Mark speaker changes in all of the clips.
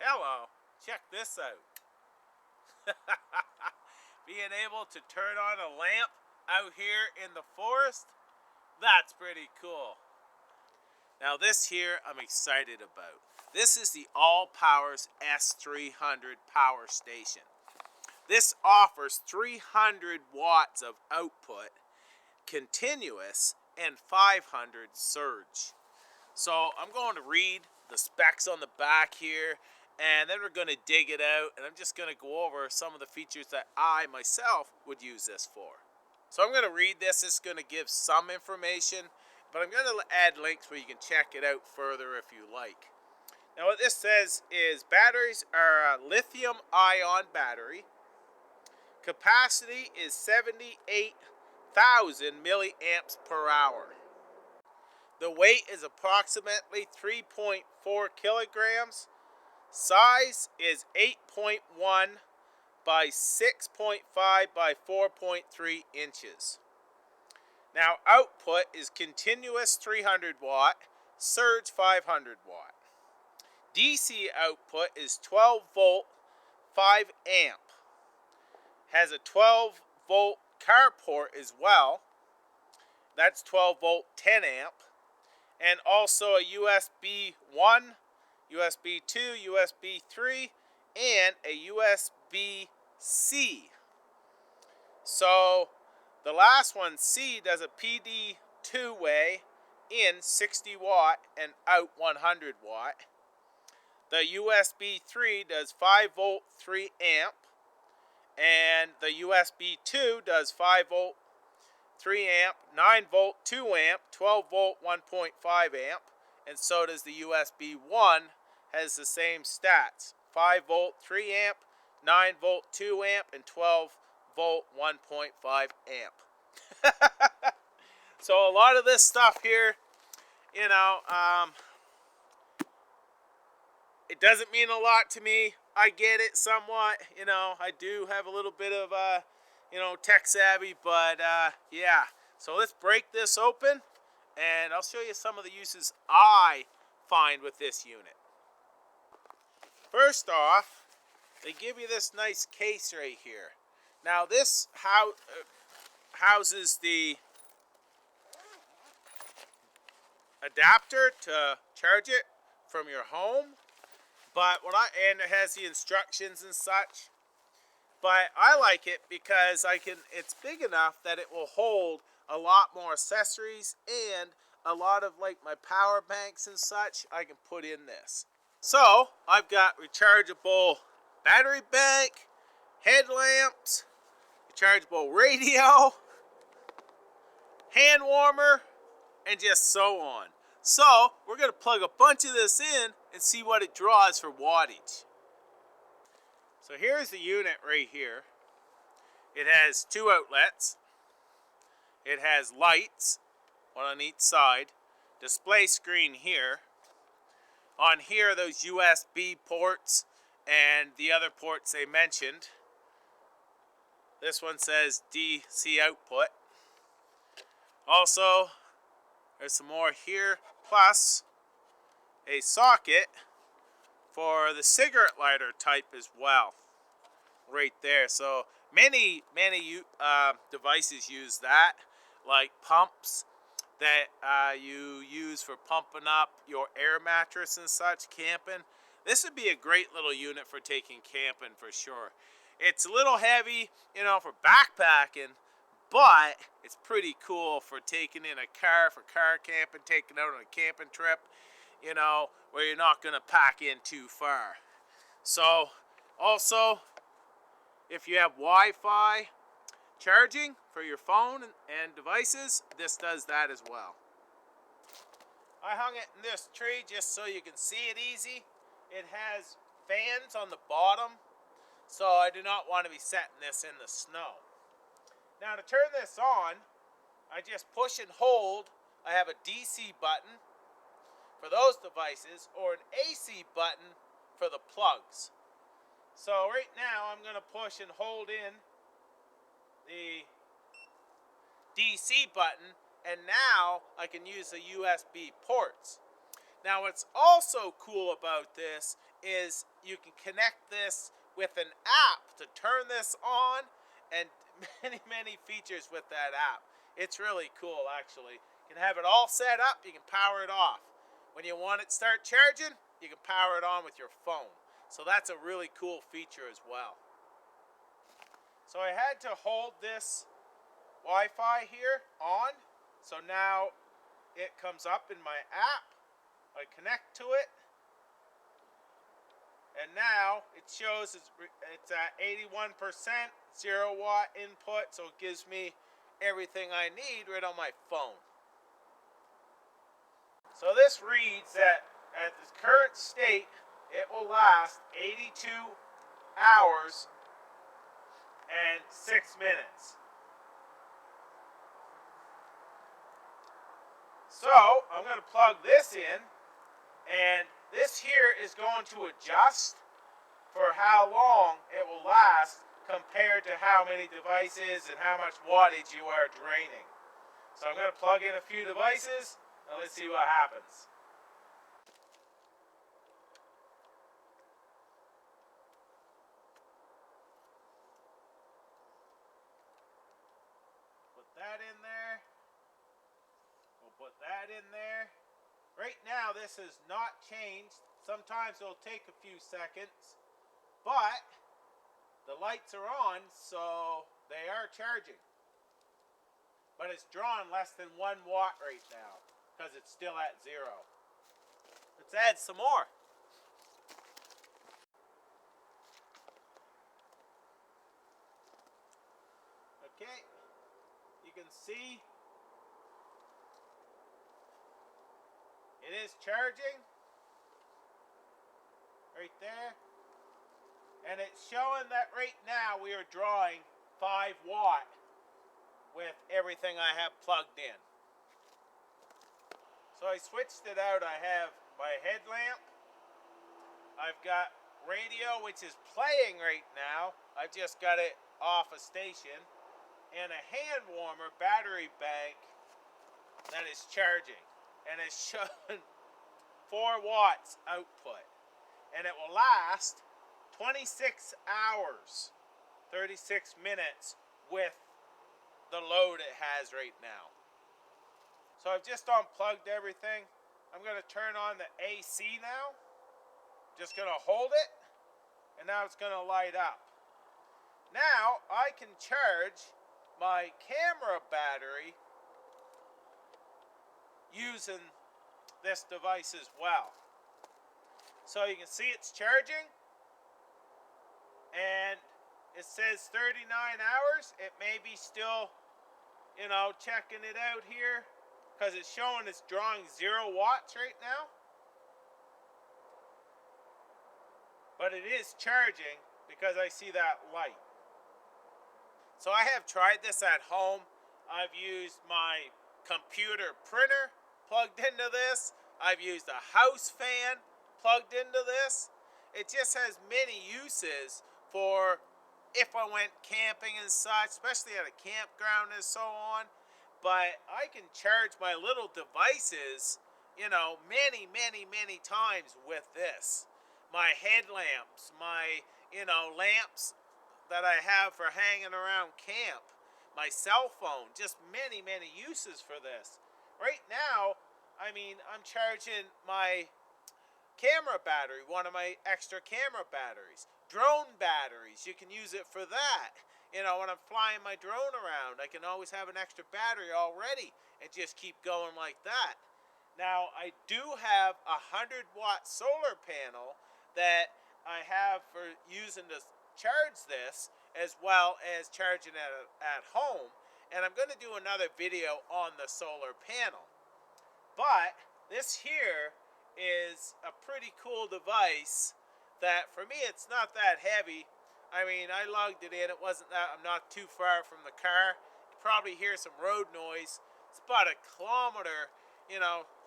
Speaker 1: hello, check this out. Being able to turn on a lamp out here in the forest, that's pretty cool. Now this here I'm excited about. This is the All Powers S300 power station. This offers 300 watts of output, continuous, and 500 surge. So I'm going to read the specs on the back here, and then we're going to dig it out, and I'm just going to go over some of the features that I myself would use this for. So I'm going to read this. It's going to give some information, but I'm going to add links where you can check it out further if you like. Now what this says is batteries are a lithium-ion battery. Capacity is 78,000 milliamps per hour. The weight is approximately 3.4 kilograms. Size is 8.1 by 6.5 by 4.3 inches. Now output is continuous 300 watt, surge 500 watt. DC output is 12 volt, 5 amp. Has a 12 volt car port as well. That's 12 volt, 10 amp. And also a USB 1, USB 2, USB 3, and a USB-C. So the last one, C, does a PD two-way in 60 watt and out 100 watt. The USB 3 does 5 volt, 3 amp. And the USB 2 does 5 volt, 3 amp, 9 volt, 2 amp, 12 volt, 1.5 amp. And so does the USB 1, has the same stats. 5 volt, 3 amp, 9 volt, 2 amp, and 12 volt, 1.5 amp. So a lot of this stuff here, you know, it doesn't mean a lot to me. I get it somewhat, you know, I do have a little bit of, tech savvy, but, yeah. So let's break this open, and I'll show you some of the uses I find with this unit. First off, they give you this nice case right here. Now this houses the adapter to charge it from your home. But and it has the instructions and such. But I like it because it's big enough that it will hold a lot more accessories, and a lot of like my power banks and such I can put in this. So I've got rechargeable battery bank, headlamps, rechargeable radio, hand warmer, and just so on. So we're going to plug a bunch of this in and see what it draws for wattage. So here's the unit right here. It has 2 outlets. It has lights, one on each side. Display screen here. On here are those USB ports and the other ports they mentioned. This one says DC output. Also, there's some more here, plus a socket for the cigarette lighter type as well, right there. So many devices use that, like pumps that you use for pumping up your air mattress and such, camping. This would be a great little unit for taking camping for sure. It's a little heavy, for backpacking, but it's pretty cool for taking in a car, for car camping, taking out on a camping trip, where you're not going to pack in too far. So, also, if you have Wi-Fi charging for your phone and devices, this does that as well. I hung it in this tree just so you can see it easy. It has fans on the bottom, so I do not want to be setting this in the snow. Now to turn this on, I just push and hold. I have a DC button for those devices, or an AC button for the plugs. So right now I'm going to push and hold in the DC button, and now I can use the USB ports. Now what's also cool about this is you can connect this with an app to turn this on, and many features with that app. It's really cool, actually. You can have it all set up, you can power it off. When you want it to start charging, you can power it on with your phone. So that's a really cool feature as well. So I had to hold this Wi-Fi here on. So now it comes up in my app. I connect to it. And now it shows it's at 81%, 0-watt input. So it gives me everything I need right on my phone. So this reads that at the current state, it will last 82 hours and 6 minutes. So I'm going to plug this in, and this here is going to adjust for how long it will last compared to how many devices and how much wattage you are draining. So I'm going to plug in a few devices, and let's see what happens. Put that in there. We'll put that in there. Right now this has not changed. Sometimes it'll take a few seconds, but the lights are on, so they are charging. But it's drawn less than 1 watt right now because it's still at 0. Let's add some more. Okay, you can see it is charging right there. And it's showing that right now we are drawing 5 watt with everything I have plugged in. So I switched it out. I have my headlamp. I've got radio, which is playing right now. I've just got it off a station. And a hand warmer battery bank that is charging. And it's showing 4 watts output. And it will last 26 hours, 36 minutes with the load it has right now. So I've just unplugged everything. I'm going to turn on the AC now. Just going to hold it, and now it's going to light up. Now I can charge my camera battery using this device as well. So you can see it's charging. And it says 39 hours. It may be still, checking it out here because it's showing it's drawing 0 watts right now. But it is charging because I see that light. So I have tried this at home. I've used my computer printer plugged into this. I've used a house fan plugged into this. It just has many uses for if I went camping and such, especially at a campground and so on. But I can charge my little devices, many times with this. My headlamps, my, lamps that I have for hanging around camp, my cell phone, just many uses for this. Right now, I'm charging my camera battery, one of my extra camera batteries. Drone batteries, you can use it for that. When I'm flying my drone around, I can always have an extra battery already and just keep going like that. Now, I do have a 100-watt solar panel that I have for using to charge this as well as charging it at home. And I'm going to do another video on the solar panel. But this here is a pretty cool device that for me it's not that heavy. I lugged it in. I'm not too far from the car. You probably hear some road noise. It's about a kilometer,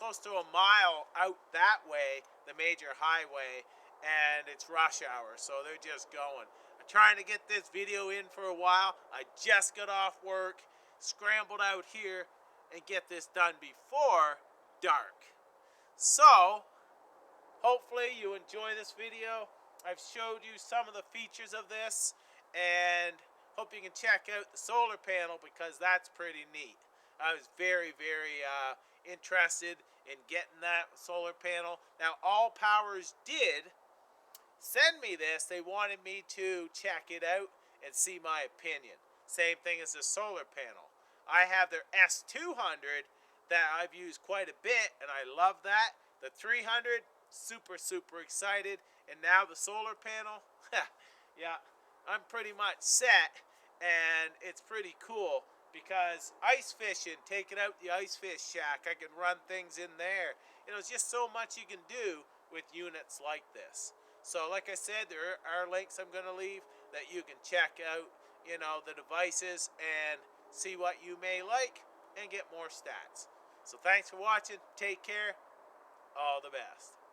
Speaker 1: close to a mile out that way, the major highway, and it's rush hour, so they're just going. I'm trying to get this video in for a while. I just got off work, scrambled out here, and get this done before dark. So, hopefully you enjoy this video. I've showed you some of the features of this, and hope you can check out the solar panel because that's pretty neat. I was very, very interested in getting that solar panel. Now, All Powers did send me this. They wanted me to check it out and see my opinion. Same thing as the solar panel. I have their S300 that I've used quite a bit, and I love that. The 300, super, super excited. And now the solar panel, yeah, I'm pretty much set, and it's pretty cool because ice fishing, taking out the ice fish shack, I can run things in there. You know, it's just so much you can do with units like this. So like I said, there are links I'm going to leave that you can check out, you know, the devices and see what you may like and get more stats. So thanks for watching. Take care. All the best.